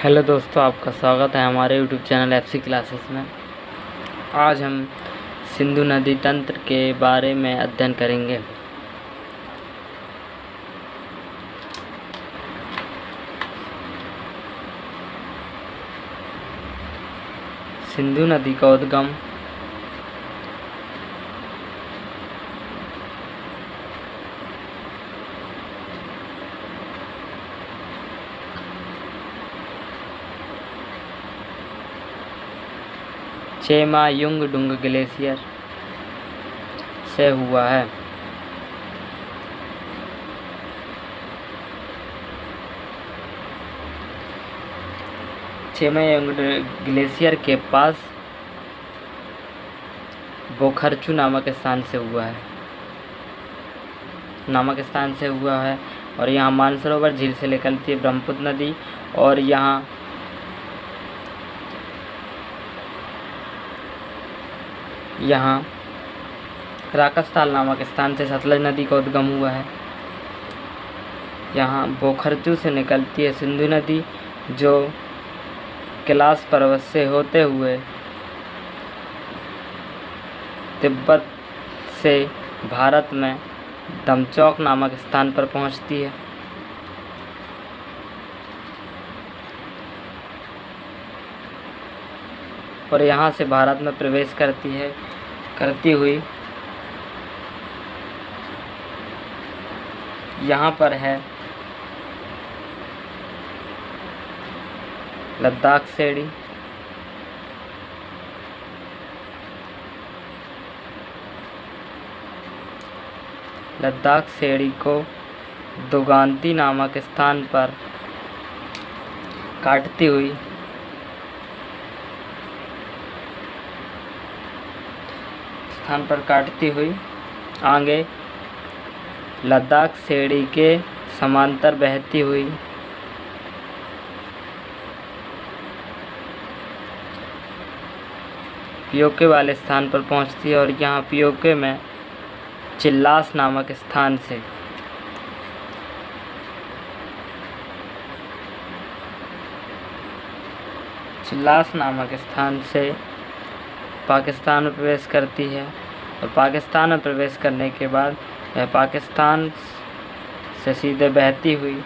Hello दोस्तों, आपका स्वागत है हमारे यूट्यूब चैनल एफसी क्लासेस में। आज हम सिंधु नदी तंत्र के बारे में अध्ययन करेंगे। सिंधु नदी का उद्गम चेमायुंगडुंग ग्लेशियर से हुआ है। चेमायुंगडुंग ग्लेशियर के पास बोखरचू नामक स्थान से हुआ है और यहाँ मानसरोवर झील से निकलती है ब्रह्मपुत्र नदी और यहाँ राकसताल नामक स्थान से सतलज नदी का उद्गम हुआ है। यहाँ बोखरचू से निकलती है सिंधु नदी, जो कैलाश पर्वत से होते हुए तिब्बत से भारत में दमचौक नामक स्थान पर पहुँचती है। और यहाँ से भारत में प्रवेश करती हुई यहाँ पर है लद्दाख सेड़ी, लद्दाख सेड़ी को दुगांती नामक स्थान पर काटती हुई आगे लद्दाख सेड़ी के समांतर बहती हुई पीओके वाले स्थान पर पहुंचती है। और यहाँ पीओके में चिल्लास नामक स्थान से पाकिस्तान में प्रवेश करती है। और पाकिस्तान में प्रवेश करने के बाद यह पाकिस्तान से सीधे बहती हुई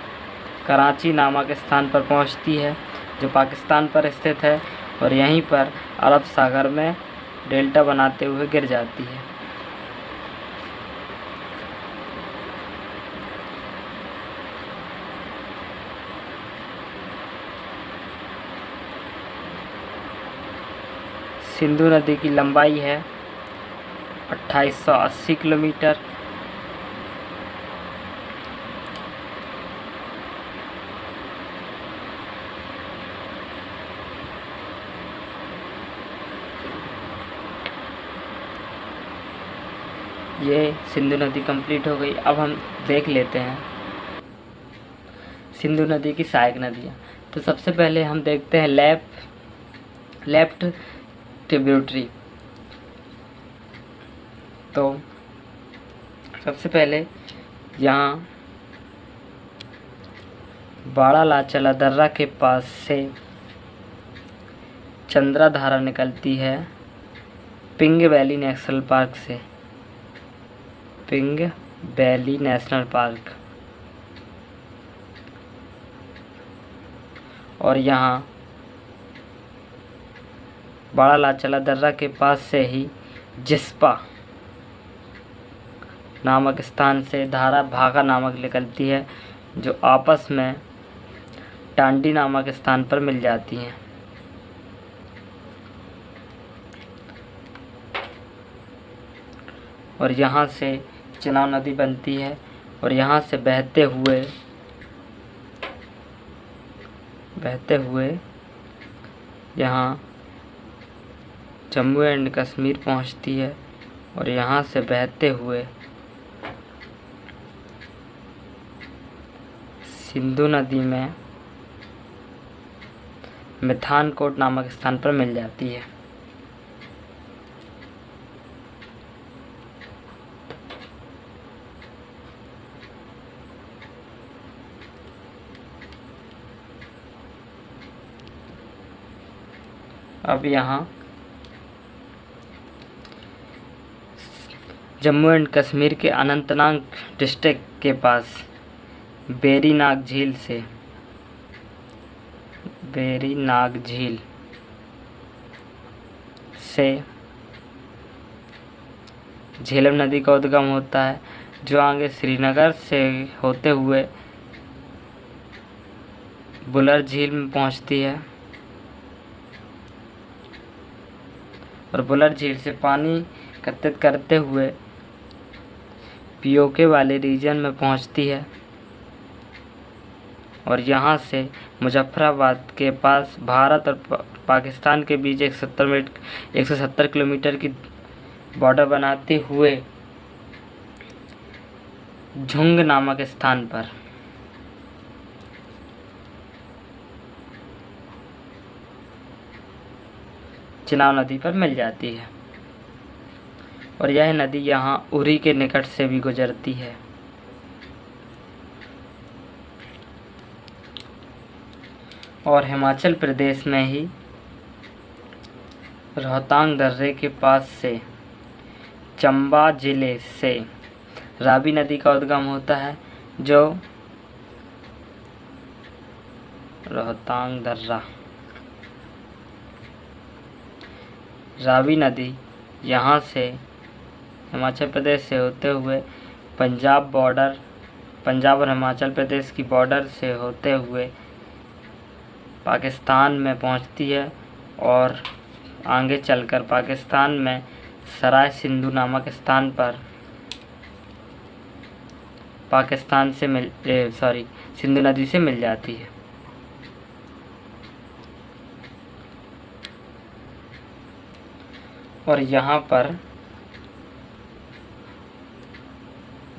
कराची नामक स्थान पर पहुंचती है, जो पाकिस्तान पर स्थित है और यहीं पर अरब सागर में डेल्टा बनाते हुए गिर जाती है। सिंधु नदी की लंबाई है 2880 किलोमीटर। ये सिंधु नदी कंप्लीट हो गई। अब हम देख लेते हैं सिंधु नदी की सहायक नदियाँ। तो सबसे पहले हम देखते हैं लेफ्ट ट्रिब्यूटरी। तो सबसे पहले यहाँ बाड़ा लाचला दर्रा के पास से चंद्राधारा निकलती है पिंग वैली नेशनल पार्क से। Ping valley national park. और यहाँ बाड़ा लाचला दर्रा के पास से ही जिस्पा नामक स्थान से धारा भागा नामक निकलती है, जो आपस में टांडी नामक स्थान पर मिल जाती हैं। और यहाँ से चेनाब नदी बनती है और यहाँ से बहते हुए यहाँ जम्मू एंड कश्मीर पहुँचती है। और यहाँ से बहते हुए सिंधु नदी में मिठानकोट नामक स्थान पर मिल जाती है। अब यहाँ जम्मू एंड कश्मीर के अनंतनाग डिस्ट्रिक्ट के पास वेरीनाग झील से झेलम नदी का उद्गम होता है, जो आगे श्रीनगर से होते हुए बुलर झील में पहुंचती है और बुलर झील से पानी एकत्रित करते हुए पीओके वाले रीजन में पहुंचती है और यहाँ से मुजफ्फराबाद के पास भारत और पाकिस्तान के बीच 170 किलोमीटर की बॉर्डर बनाते हुए झुंग नामक स्थान पर चिनाब नदी पर मिल जाती है और यह नदी यहाँ उरी के निकट से भी गुजरती है। और हिमाचल प्रदेश में ही रोहतांग दर्रे के पास से चंबा जिले से रावी नदी का उद्गम होता है, जो रोहतांग दर्रा रावी नदी यहाँ से हिमाचल प्रदेश से होते हुए पंजाब और हिमाचल प्रदेश की बॉर्डर से होते हुए पाकिस्तान में पहुंचती है और आगे चलकर पाकिस्तान में सराय सिंधु नामक स्थान पर सिंधु नदी से मिल जाती है। और यहाँ पर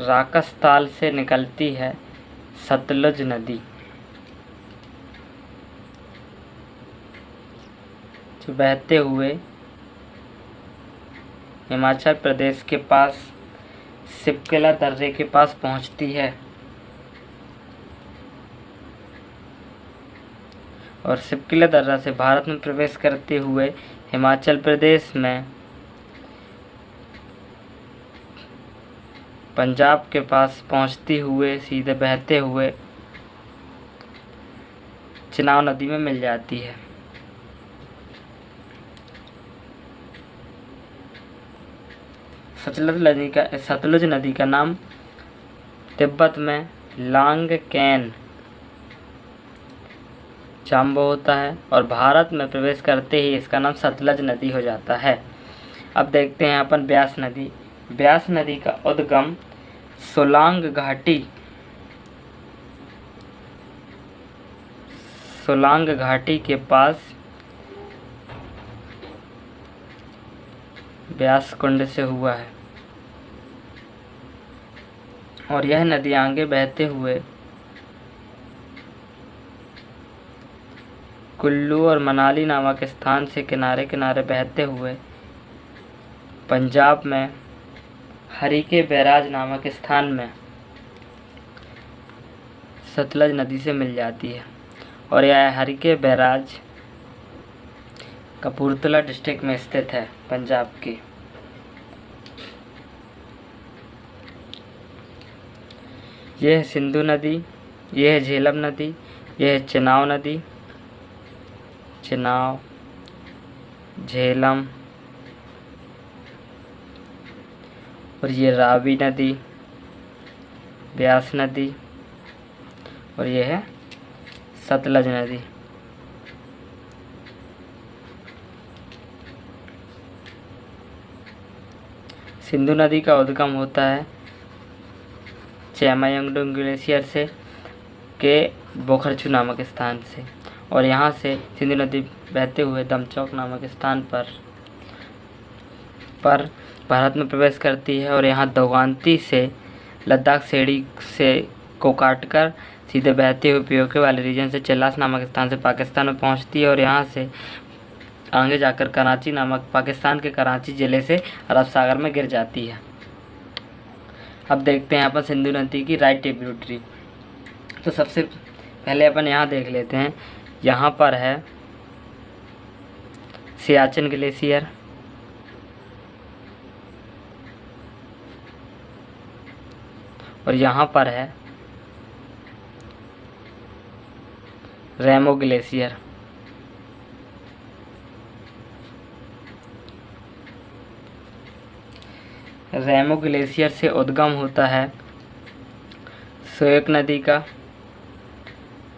राकसताल से निकलती है सतलुज नदी, जो बहते हुए हिमाचल प्रदेश के पास सिपकिला दर्रे के पास पहुंचती है और सिपकिला दर्रा से भारत में प्रवेश करते हुए हिमाचल प्रदेश में पंजाब के पास पहुंचती हुए सीधे बहते हुए चिनाब नदी में मिल जाती है। सतलुज नदी का नाम तिब्बत में लांगकेन चाम्बो होता है और भारत में प्रवेश करते ही इसका नाम सतलज नदी हो जाता है। अब देखते हैं अपन ब्यास नदी। ब्यास नदी का उद्गम सोलांग घाटी के पास ब्यास कुंड से हुआ है और यह नदी आगे बहते हुए कुल्लू और मनाली नामक स्थान से किनारे किनारे बहते हुए पंजाब में हरिके बैराज नामक स्थान में सतलज नदी से मिल जाती है और यह हरिके बैराज कपूरथला डिस्ट्रिक्ट में स्थित है, पंजाब की। यह है सिंधु नदी, यह है झेलम नदी, यह है चिनाब, झेलम और ये रावी नदी, ब्यास नदी और यह है सतलज नदी। सिंधु नदी का उद्गम होता है चेमायांगडोंग ग्लेशियर से के बोखरचू नामक स्थान से और यहाँ से सिंधु नदी बहते हुए दमचौक नामक स्थान पर भारत में प्रवेश करती है और यहाँ दोगांती से लद्दाख सेड़ी से को काटकर सीधे बहते हुए पीओके वाले रीजन से चिल्लास नामक स्थान से पाकिस्तान में पहुँचती है और यहाँ से आगे जाकर कराची नामक पाकिस्तान के कराची ज़िले से अरब सागर में गिर जाती है। अब देखते हैं यहाँ पर सिंधु नदी की राइट ट्रिब्यूटरी। तो सबसे पहले अपन यहाँ देख लेते हैं, यहाँ पर है सियाचिन ग्लेशियर, और यहाँ पर है रेमो ग्लेशियर। रेमो ग्लेशियर से उद्गम होता है श्वेक नदी का,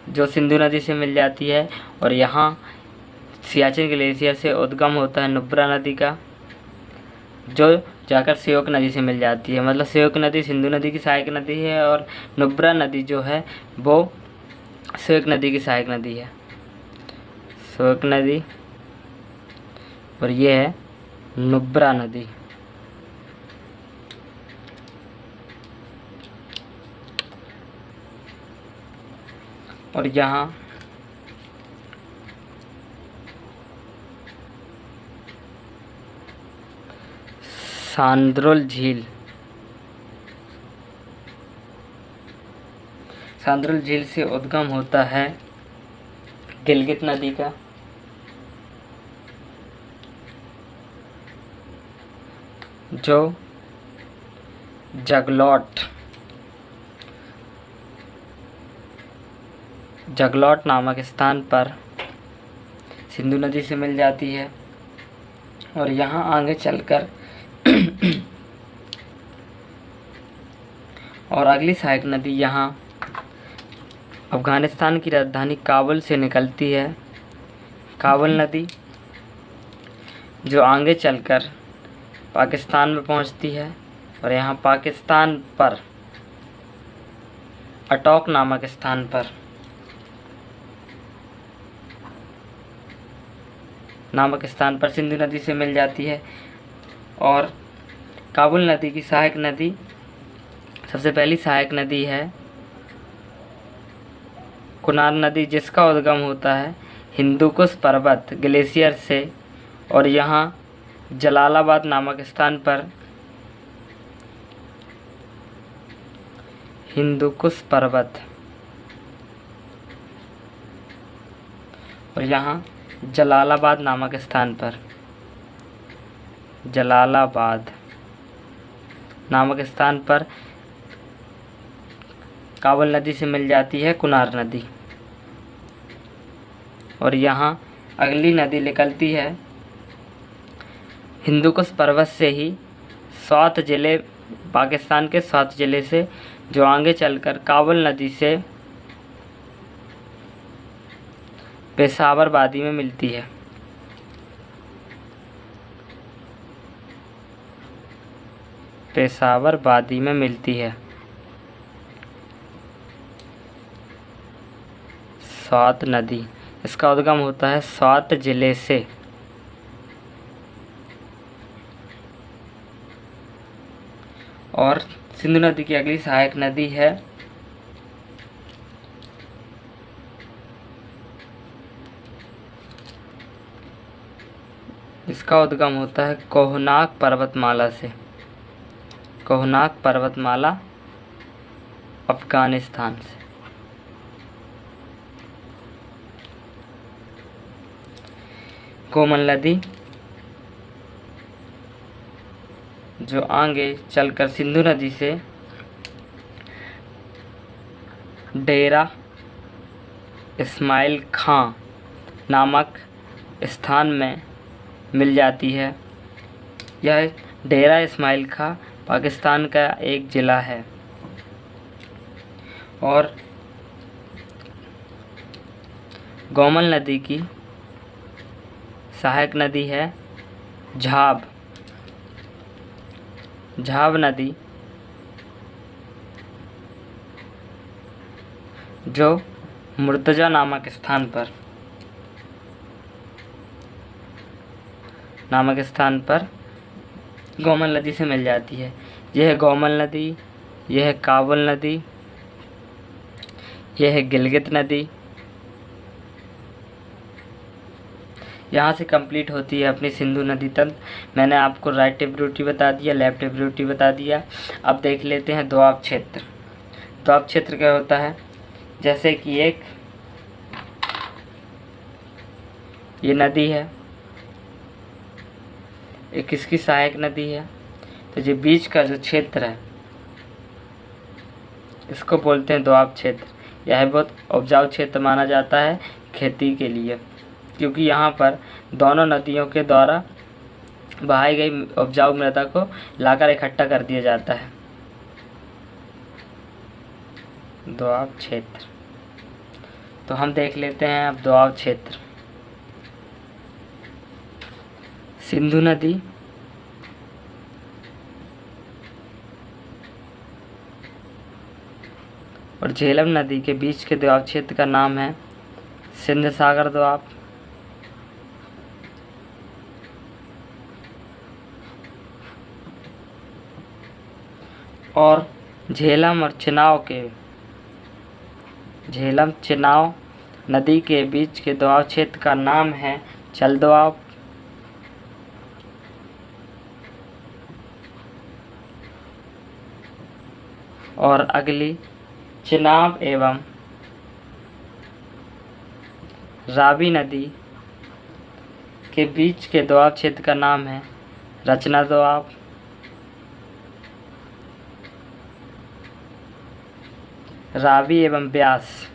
जो सिंधु नदी से मिल जाती है, और यहाँ सियाचिन ग्लेशियर से उद्गम होता है नुब्रा नदी का, जो जाकर श्वेक नदी से मिल जाती है। मतलब श्वेक नदी सिंधु नदी की सहायक नदी है, और नुब्रा नदी जो है वो श्वेक नदी की सहायक नदी है। श्वेक नदी, और ये है नुब्रा नदी। और यहाँ सांद्रुल झील, सांद्रुल झील से उद्गम होता है गिलगित नदी का, जो जगलौट नामक स्थान पर सिंधु नदी से मिल जाती है। और यहाँ आगे चलकर और अगली सहायक नदी यहाँ अफ़गानिस्तान की राजधानी काबुल से निकलती है, काबुल नदी, जो आगे चलकर पाकिस्तान में पहुँचती है। और यहाँ पाकिस्तान पर अटोक नामक स्थान पर सिंधु नदी से मिल जाती है। और काबुल नदी की सहायक नदी, सबसे पहली सहायक नदी है कुनार नदी, जिसका उद्गम होता है हिंदुकुश पर्वत ग्लेशियर से, और यहाँ जलालाबाद नामक स्थान पर हिंदुकुश पर्वत, और यहाँ जलालाबाद नामक स्थान पर काबुल नदी से मिल जाती है कुनार नदी। और यहाँ अगली नदी निकलती है हिंदुकुश पर्वत से ही, स्वात ज़िले, पाकिस्तान के स्वात ज़िले से, जो आगे चलकर काबुल नदी से पेशावर वादी में मिलती है। पेशावर वादी में मिलती है स्वात नदी, इसका उद्गम होता है स्वात ज़िले से। और सिंधु नदी की अगली सहायक नदी है इसका उद्गम होता है कोहनाक पर्वतमाला से, कोहनाक पर्वतमाला अफ़गानिस्तान से। कोमल नदी, जो आगे चलकर सिंधु नदी से डेरा इस्माइल खां नामक स्थान में मिल जाती है। यह डेरा इस्माइल खां पाकिस्तान का एक ज़िला है। और गोमल नदी की सहायक नदी है झाब नदी, जो मुर्तजा नामक स्थान पर गोमल नदी से मिल जाती है। यह है गोमल नदी, यह है काबुल नदी, यह है गिलगित नदी। यहाँ से कंप्लीट होती है अपनी सिंधु नदी तंत्र। मैंने आपको राइट ट्रिब्यूटरी बता दिया, लेफ्ट ट्रिब्यूटरी बता दिया। अब देख लेते हैं दोआब क्षेत्र। दोआब क्षेत्र क्या होता है? जैसे कि एक ये नदी है, ये किसकी सहायक नदी है? तो जो बीच का जो क्षेत्र है इसको बोलते हैं दोआब क्षेत्र। यह बहुत उपजाऊ क्षेत्र माना जाता है खेती के लिए, क्योंकि यहाँ पर दोनों नदियों के द्वारा बहाई गई उपजाऊ मृदा को लाकर इकट्ठा कर दिया जाता है। दोआब क्षेत्र। तो हम देख लेते हैं अब दोआब क्षेत्र। सिंधु नदी, और झेलम नदी के बीच के दोआब क्षेत्र का नाम है सिंध सागर दोआब। और झेलम और चिनाव नदी के बीच के दोआब क्षेत्र का नाम है चल दोआब। और अगली चिनाब एवं रावी नदी के बीच के दोआब क्षेत्र का नाम है रचना दोआब। रावी एवं ब्यास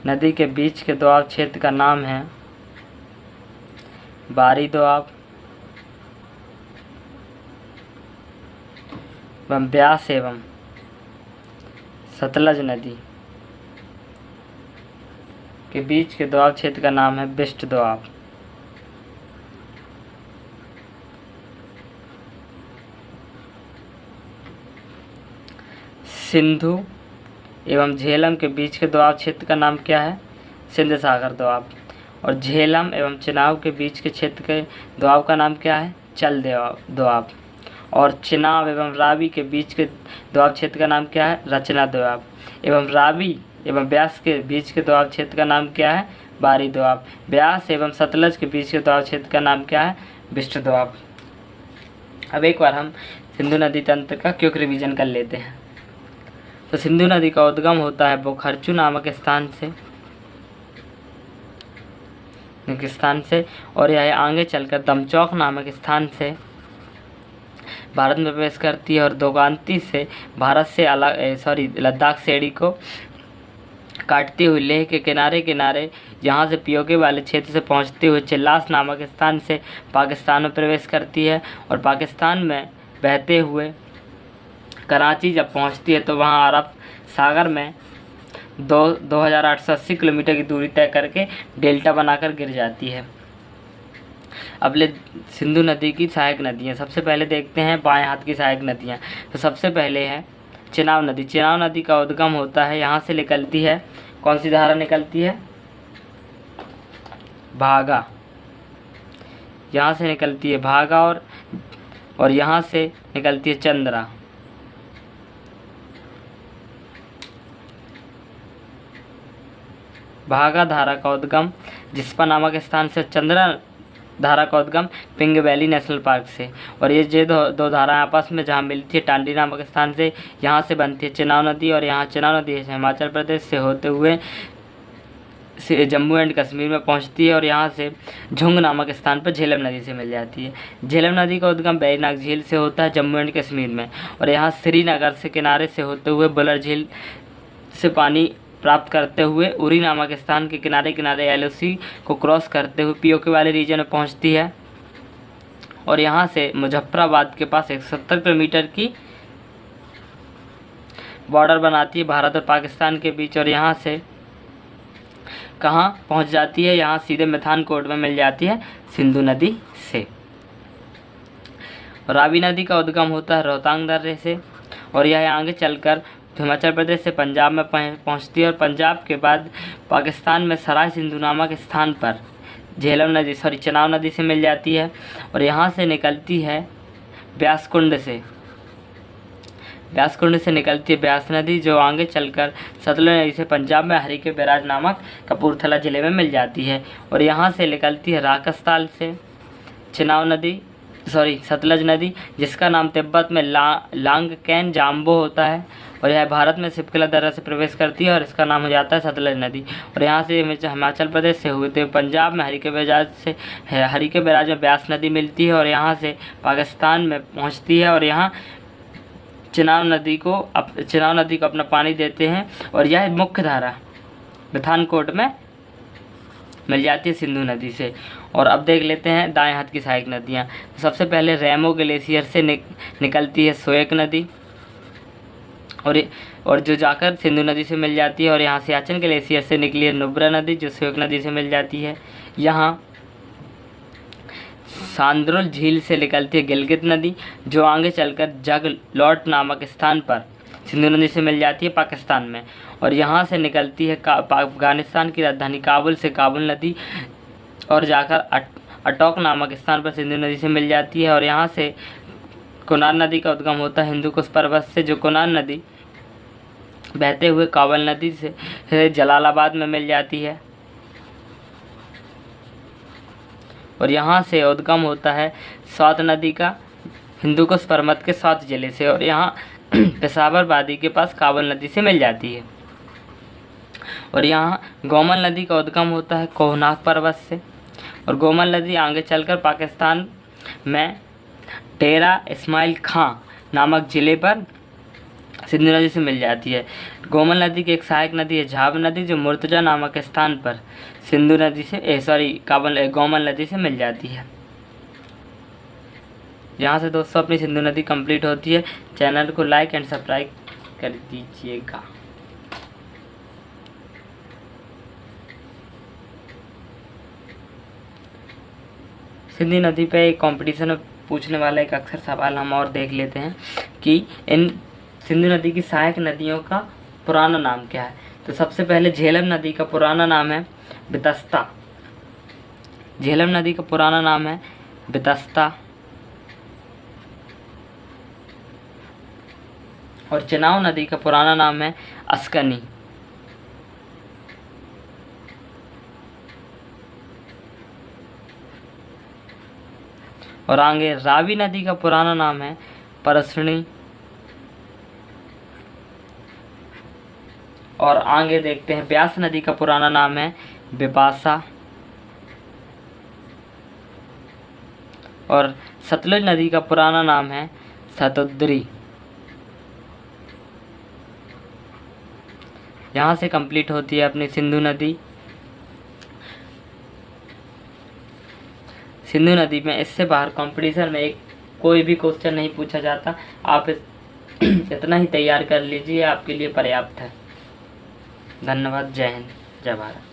नदी के बीच के दोआब क्षेत्र का नाम है बारी दोआब। एवं ब्यास एवं सतलज नदी के बीच के दोआब क्षेत्र का नाम है बिष्ट दोआब। सिंधु एवं झेलम के बीच के दोआब क्षेत्र का नाम क्या है? सिंध सागर दोआब। और झेलम एवं चिनाब के बीच के क्षेत्र के दोआब का नाम क्या है? चल दोआब। और चिनाब एवं रावी के बीच के दोआब क्षेत्र का नाम क्या है? रचना दोआब। एवं रावी एवं ब्यास के बीच के दोआब क्षेत्र का नाम क्या है? बारी दोआब। ब्यास एवं सतलज के बीच के दोआब क्षेत्र का नाम क्या है? बिष्ट दोआब। अब एक बार हम सिंधु नदी तंत्र का क्विक रिवीजन कर लेते हैं। तो सिंधु नदी का उद्गम होता है बोखर्चू नामक स्थान से और यह आगे चलकर दमचौक नामक स्थान से भारत में प्रवेश करती है और दोगांती से भारत से लद्दाख सेड़ी को काटती हुई लेह के किनारे यहाँ से पीओके वाले क्षेत्र से पहुँचते हुए चिल्लास नामक स्थान से पाकिस्तान में प्रवेश करती है। और पाकिस्तान में बहते हुए कराची जब पहुँचती है तो वहाँ अरब सागर में 2880 किलोमीटर की दूरी तय करके डेल्टा बनाकर गिर जाती है। अब ले सिंधु नदी की सहायक नदियाँ। सबसे पहले देखते हैं बाएं हाथ की सहायक नदियाँ। तो सबसे पहले है चिनाब नदी। चिनाब नदी का उद्गम होता है, यहाँ से निकलती है, कौन सी धारा निकलती है? भागा। यहाँ से निकलती है भागा और यहाँ से निकलती है चंद्रा। भागा धारा का उद्गम जिस्पा नामक स्थान से, चंद्रा धारा का उद्गम पिंग वैली नेशनल पार्क से। और ये दो धाराएं आपस में जहाँ मिलती है टांडी नामक स्थान से, यहाँ से बनती है चिनाब नदी। और यहाँ चिनाब नदी हिमाचल प्रदेश से होते हुए जम्मू एंड कश्मीर में पहुँचती है और यहाँ से झुंग नामक स्थान पर झेलम नदी से मिल जाती है। झेलम नदी का उद्गम बैरीनाग झील से होता है जम्मू एंड कश्मीर में। और यहाँ श्रीनगर से किनारे से होते हुए बुलर झील से पानी प्राप्त करते हुए उरी नामक स्थान के किनारे एलओसी को क्रॉस करते हुए पीओके वाले रीजन में पहुंचती है। और यहां से मुजफ्फराबाद के पास 170 किलोमीटर की बॉर्डर बनाती है भारत और पाकिस्तान के बीच। और यहां से कहां पहुंच जाती है? यहां सीधे मैथान कोट में मिल जाती है सिंधु नदी से। रावी नदी का उद्गम होता है रोहतांग दर्रे से और यह आगे चलकर हिमाचल प्रदेश से पंजाब में पहुंचती है। और पंजाब के बाद पाकिस्तान में सराय सिंधु नामक स्थान पर चिनाब नदी से मिल जाती है। और यहाँ से निकलती है ब्यासकुंड से निकलती है ब्यास नदी, जो आगे चलकर सतलुज नदी से पंजाब में हरी के बैराज नामक कपूरथला ज़िले में मिल जाती है। और यहाँ से निकलती है राकसताल से सतलज नदी, जिसका नाम तिब्बत में लांगकेन जाम्बो होता है। और यह भारत में शिपकला दर्रा से प्रवेश करती है और इसका नाम हो जाता है सतलज नदी। और यहाँ से हिमाचल प्रदेश से होते हुए पंजाब में हरिके बैराज में ब्यास नदी मिलती है और यहाँ से पाकिस्तान में पहुँचती है और यहाँ चिनाब नदी को अपना पानी देते हैं और यह मुख्य धारा पठानकोट में मिल जाती है सिंधु नदी से। और अब देख लेते हैं दाएं हाथ की सहायक नदियाँ। सबसे पहले रेमो ग्लेशियर से निकलती है सोएक नदी और जो जाकर सिंधु नदी से मिल जाती है। और यहाँ सियाचिन ग्लेशियर से निकली है नुब्रा नदी जो सोएक नदी से मिल जाती है। यहाँ सांद्रुल झील से निकलती है गिलगित नदी जो आगे चलकर जगलौट नामक स्थान पर सिंधु नदी से मिल जाती है पाकिस्तान में। और यहाँ से निकलती है अफगानिस्तान की राजधानी काबुल से काबुल नदी और जाकर अटोक नामक स्थान पर सिंधु नदी से मिल जाती है। और यहाँ से कुनार नदी का उद्गम होता है हिंदू कुश पर्वत से जो कुनार नदी बहते हुए काबुल नदी से जलालाबाद में मिल जाती है। और यहाँ से उद्गम होता है स्वात नदी का हिंदू कुश पर्वत के स्वात जिले से और यहाँ पेशावर वादी के पास काबुल नदी से मिल जाती है। और यहाँ गोमल नदी का उद्गम होता है कोहनाक पर्वत से और गोमल नदी आगे चलकर पाकिस्तान में डेरा इस्माइल खां नामक ज़िले पर सिंधु नदी से मिल जाती है। गोमल नदी की एक सहायक नदी है झाब नदी जो मुर्तजा नामक स्थान पर सिंधु नदी से गोमल नदी से मिल जाती है। यहाँ से दोस्तों अपनी सिंधु नदी कंप्लीट होती है। चैनल को लाइक एंड सब्सक्राइब कर दीजिएगा। सिंधु नदी पे एक कंपटीशन में पूछने वाला एक अक्सर सवाल हम और देख लेते हैं कि इन सिंधु नदी की सहायक नदियों का पुराना नाम क्या है। तो सबसे पहले झेलम नदी का पुराना नाम है बितस्ता। झेलम नदी का पुराना नाम है बितस्ता। और चिनाब नदी का पुराना नाम है अस्कनी। और आगे रावी नदी का पुराना नाम है परसणी। और आगे देखते हैं ब्यास नदी का पुराना नाम है बिपाशा। और सतलुज नदी का पुराना नाम है शतुद्री। यहाँ से कंप्लीट होती है अपनी सिंधु नदी। सिंधु नदी में इससे बाहर कंपटीशन में कोई भी क्वेश्चन नहीं पूछा जाता। आप इतना ही तैयार कर लीजिए, आपके लिए पर्याप्त है। धन्यवाद। जय हिंद, जय भारत।